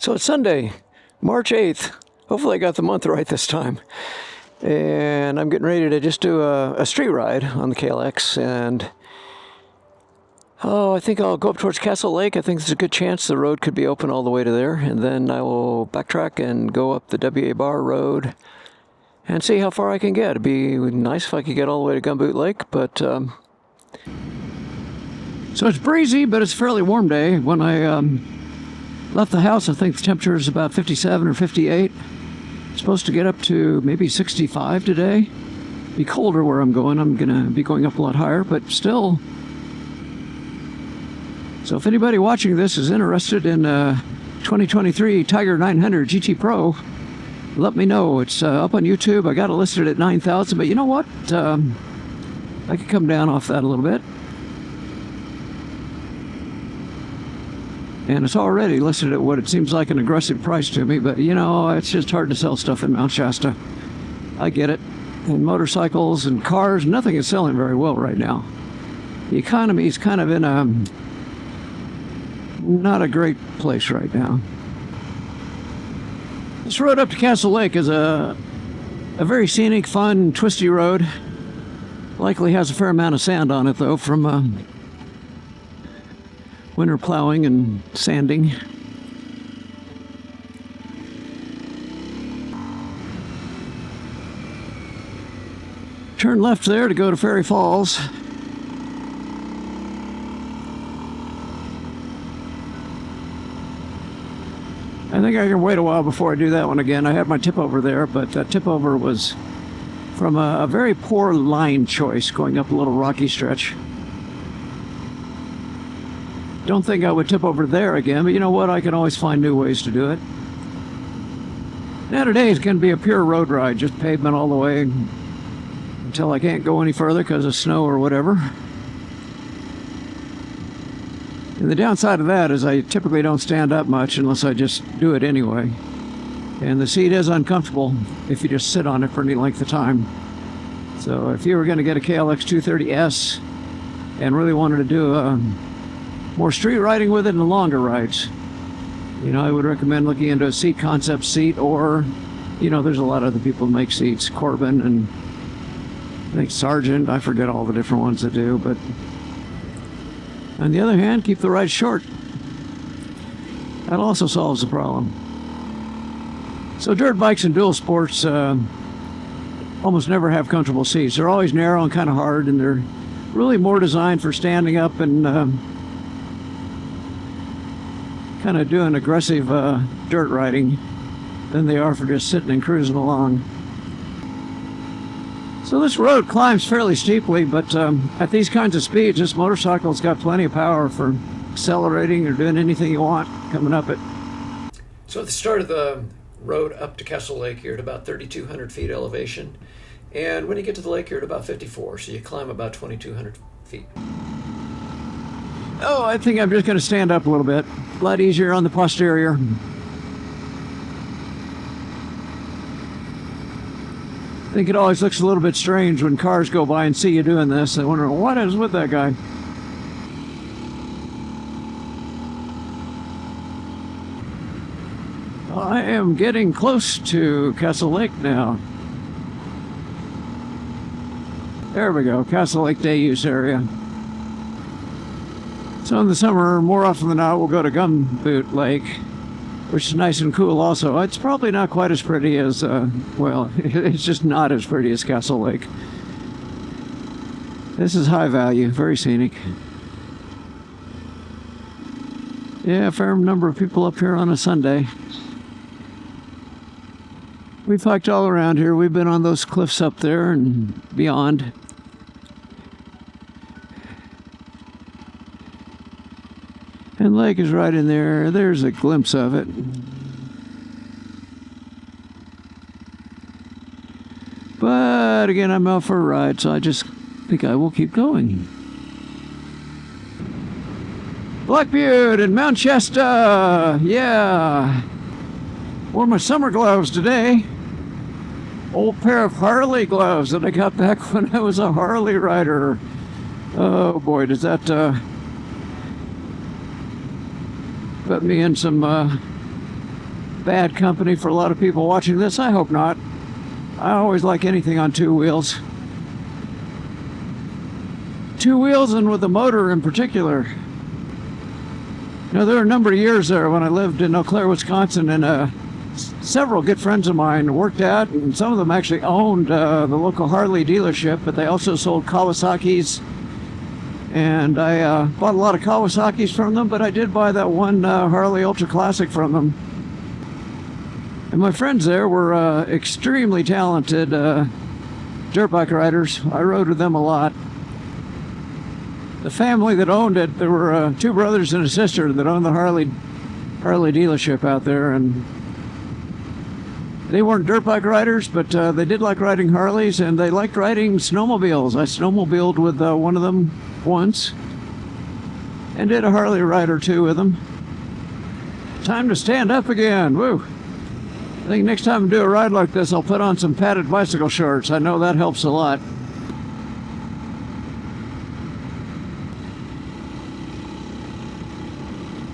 So it's Sunday, March 8th. Hopefully I got the month right this time. And I'm getting ready to just do a street ride on the KLX. And I think I'll go up towards Castle Lake. I think there's a good chance the road could be open all the way to there. And then I will backtrack and go up the WA Bar Road and see how far I can get. It'd be nice if I could get all the way to Gumboot Lake, but so it's breezy, but it's a fairly warm day. When I left the house, I think the temperature is about 57 or 58. It's supposed to get up to maybe 65 today. Be colder where I'm going. I'm gonna be going up a lot higher, but still. So if anybody watching this is interested in 2023 Tiger 900 GT Pro, let me know. It's up on YouTube. I got it listed at 9,000, but you know what? I could come down off that a little bit. And it's already listed at what it seems like an aggressive price to me, but you know, it's just hard to sell stuff in Mount Shasta. I get it. And motorcycles and cars, nothing is selling very well right now. The economy is kind of in a not a great place right now. This road up to Castle Lake is a very scenic, fun, twisty road. Likely has a fair amount of sand on it, though, from winter plowing and sanding. Turn left there to go to Fairy Falls. I think I can wait a while before I do that one again. I had my tip over there, but that tip over was from a very poor line choice going up a little rocky stretch. Don't think I would tip over there again, but you know what? I can always find new ways to do it. Now today is going to be a pure road ride, just pavement all the way until I can't go any further because of snow or whatever. And the downside of that is I typically don't stand up much unless I just do it anyway. And the seat is uncomfortable if you just sit on it for any length of time. So if you were going to get a klx230s and really wanted to do more street riding with it and longer rides, you know, I would recommend looking into a seat concept seat, or, you know, there's a lot of other people who make seats, Corbin and I think Sargent, I forget all the different ones that do, but on the other hand, keep the ride short. That also solves the problem. So dirt bikes and dual sports almost never have comfortable seats. They're always narrow and kind of hard, and they're really more designed for standing up and kind of doing aggressive dirt riding than they are for just sitting and cruising along. So this road climbs fairly steeply, but at these kinds of speeds, this motorcycle's got plenty of power for accelerating or doing anything you want coming up it. So at the start of the road up to Castle Lake, you're at about 3,200 feet elevation. And when you get to the lake, you're at about 54, so you climb about 2,200 feet. Oh, I think I'm just going to stand up a little bit. A lot easier on the posterior. I think it always looks a little bit strange when cars go by and see you doing this. They wonder, what is with that guy? I am getting close to Castle Lake now. There we go, Castle Lake Day Use Area. So in the summer, more often than not, we'll go to Gumboot Lake, which is nice and cool also. It's probably not quite as pretty as, well, it's just not as pretty as Castle Lake. This is high value, very scenic. Yeah, a fair number of people up here on a Sunday. We've hiked all around here. We've been on those cliffs up there and beyond. And lake is right in there. There's a glimpse of it. But again, I'm out for a ride, so I just think I will keep going. Black Butte and Mount Shasta! Yeah! Wore my summer gloves today. Old pair of Harley gloves that I got back when I was a Harley rider. Oh boy, does that put me in some bad company for a lot of people watching this. I hope not. I always like anything on two wheels. Two wheels and with a motor in particular. You know, there were a number of years there when I lived in Eau Claire, Wisconsin, and several good friends of mine worked at, and some of them actually owned the local Harley dealership, but they also sold Kawasaki's. And I bought a lot of Kawasaki's from them, but I did buy that one Harley Ultra Classic from them. And my friends there were extremely talented dirt bike riders. I rode with them a lot. The family that owned it, there were two brothers and a sister that owned the Harley dealership out there, and they weren't dirt bike riders, but they did like riding Harleys, and they liked riding snowmobiles. I snowmobiled with one of them once, and did a Harley ride or two with them. Time to stand up again. Woo! I think next time I do a ride like this, I'll put on some padded bicycle shorts. I know that helps a lot.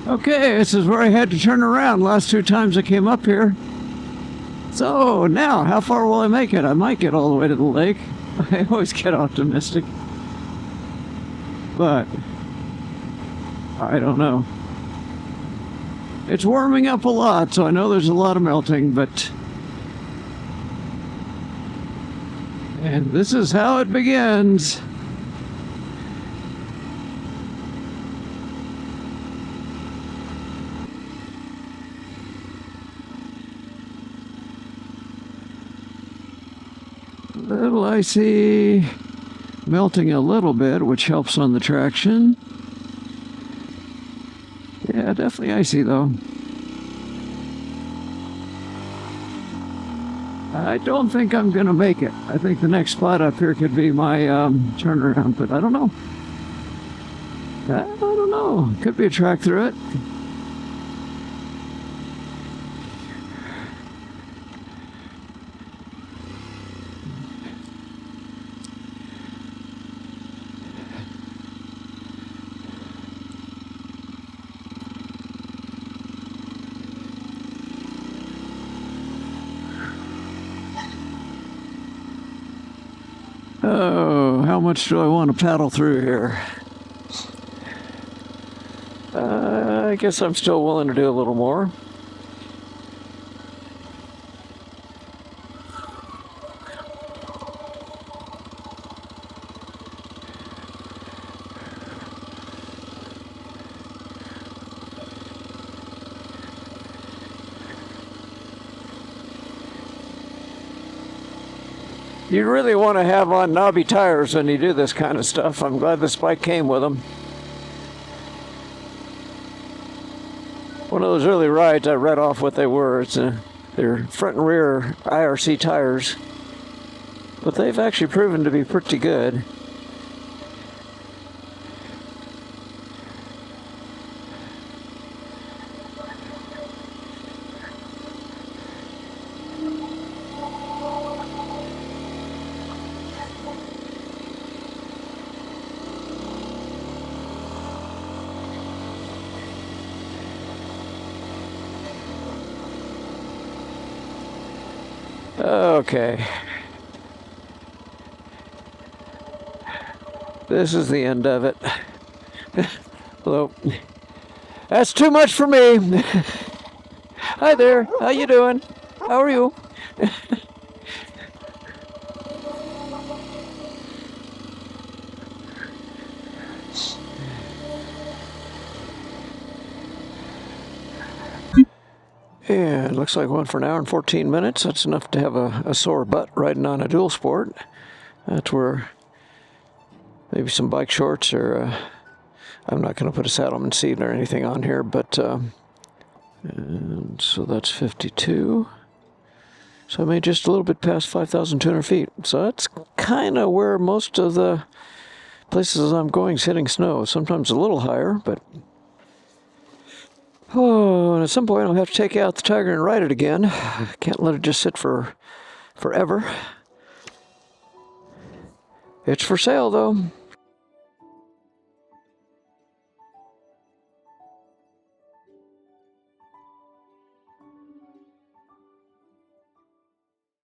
Okay, this is where I had to turn around last two times I came up here. So now, how far will I make it? I might get all the way to the lake. I always get optimistic. But I don't know. It's warming up a lot, so I know there's a lot of melting, but... And this is how it begins. A little icy, melting a little bit, which helps on the traction. Yeah, definitely icy though. I don't think I'm gonna make it. I think the next spot up here could be my turnaround, but I don't know. I don't know. Could be a track through it. Oh, how much do I want to paddle through here? I guess I'm still willing to do a little more. You really want to have on knobby tires when you do this kind of stuff. I'm glad this bike came with them. One of those early rides, I read off what they were. They're front and rear IRC tires, but they've actually proven to be pretty good. Okay. This is the end of it. Hello. That's too much for me. Hi there. How you doing? How are you? Yeah, it looks like one for an hour and 14 minutes. That's enough to have a sore butt riding on a dual sport. That's where maybe some bike shorts or I'm not going to put a saddleman seat or anything on here, but and so that's 52. So I made just a little bit past 5,200 feet. So that's kind of where most of the places I'm going is hitting snow. Sometimes a little higher, but... Oh, and at some point I'll have to take out the Tiger and ride it again. Can't let it just sit for forever. It's for sale though.